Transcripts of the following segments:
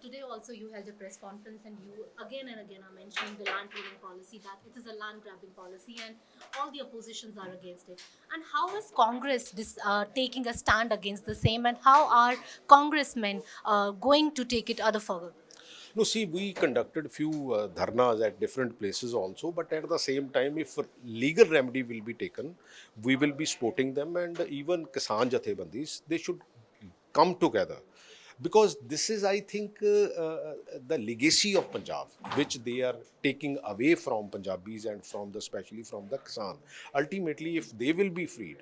Today also you held a press conference and you again and again are mentioning the land pooling policy, that it is a land grabbing policy and all the oppositions are against it. And how is Congress taking a stand against the same, and how are congressmen going to take it other further? No, see, we conducted few dharnas at different places also, but at the same time, if legal remedy will be taken, we will be supporting them, and even Kisan Jathebandis, they should come together. Because this is, I think, the legacy of Punjab, which they are taking away from Punjabis and especially from the Kisan. Ultimately, if they will be freed,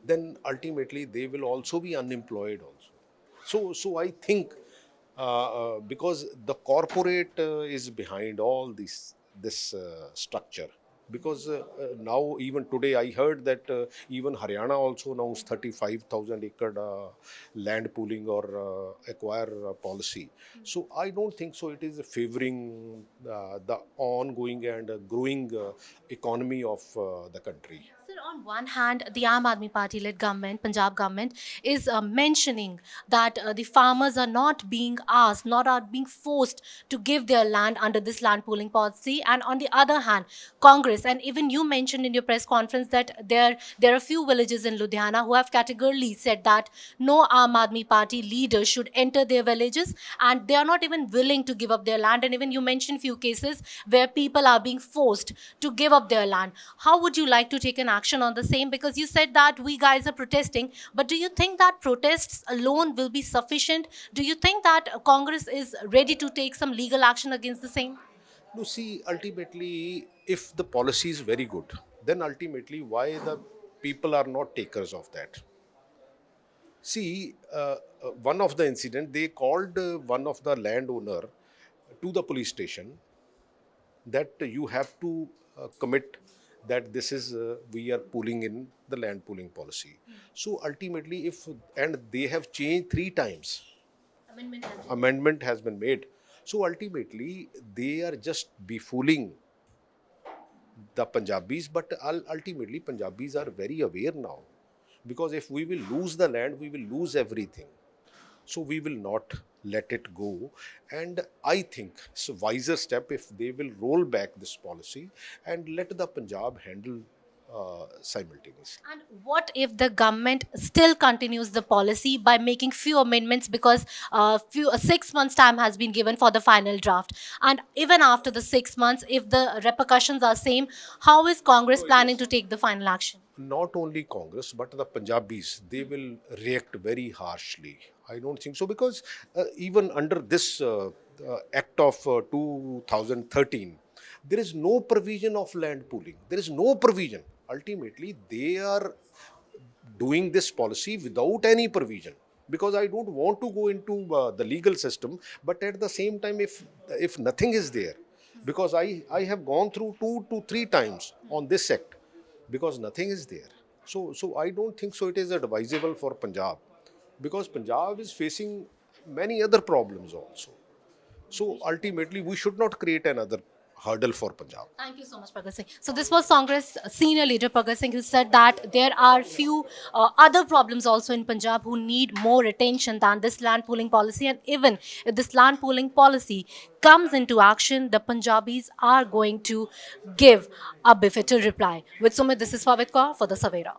then ultimately they will also be unemployed also. So I think because the corporate is behind all this structure. Because now even today I heard that even Haryana also announced 35,000 acre land pooling or acquire policy. So I don't think so. It is favoring the ongoing and growing economy of the country. Sir, on one hand, the Aam Aadmi Party-led government, Punjab government, is mentioning that the farmers are not being asked, not are being forced to give their land under this land pooling policy. And on the other hand, Congress, and even you mentioned in your press conference that there are few villages in Ludhiana who have categorically said that no Aam Aadmi Party leader should enter their villages, and they are not even willing to give up their land. And even you mentioned few cases where people are being forced to give up their land. How would you like to take an action on the same? Because you said that we guys are protesting, but do you think that protests alone will be sufficient? Do you think that Congress is ready to take some legal action against the same? No, see, ultimately, if the policy is very good, then ultimately, why the people are not takers of that? See, one of the incident, they called one of the landowner to the police station that you have to commit that this is we are pooling in the land pooling policy. So ultimately, if and they have changed 3 times, amendment has been made. So ultimately, they are just befooling the Punjabis, but ultimately Punjabis are very aware now, because if we will lose the land, we will lose everything. So we will not let it go. And I think it's a wiser step if they will roll back this policy and let the Punjab handle simultaneously. And what if the government still continues the policy by making few amendments, because 6 months time has been given for the final draft, and even after the 6 months, if the repercussions are same, how is Congress planning to take the final action? Not only Congress, but the Punjabis, they will react very harshly. I don't think so, because even under this Act of 2013, there is no provision of land pooling. There is no provision. Ultimately, they are doing this policy without any provision, because I don't want to go into the legal system, but at the same time, if nothing is there, because I have gone through 2 to 3 times on this act, because nothing is there. So I don't think so it is advisable for Punjab, because Punjab is facing many other problems also. So ultimately, we should not create another hurdle for Punjab. Thank you so much, Pargat Singh. So this was Congress senior leader Pargat Singh, who said that there are few other problems also in Punjab who need more attention than this land pooling policy. And even if this land pooling policy comes into action, the Punjabis are going to give a befitting reply. With Sumit, this is Pavit Kaur for the Savera.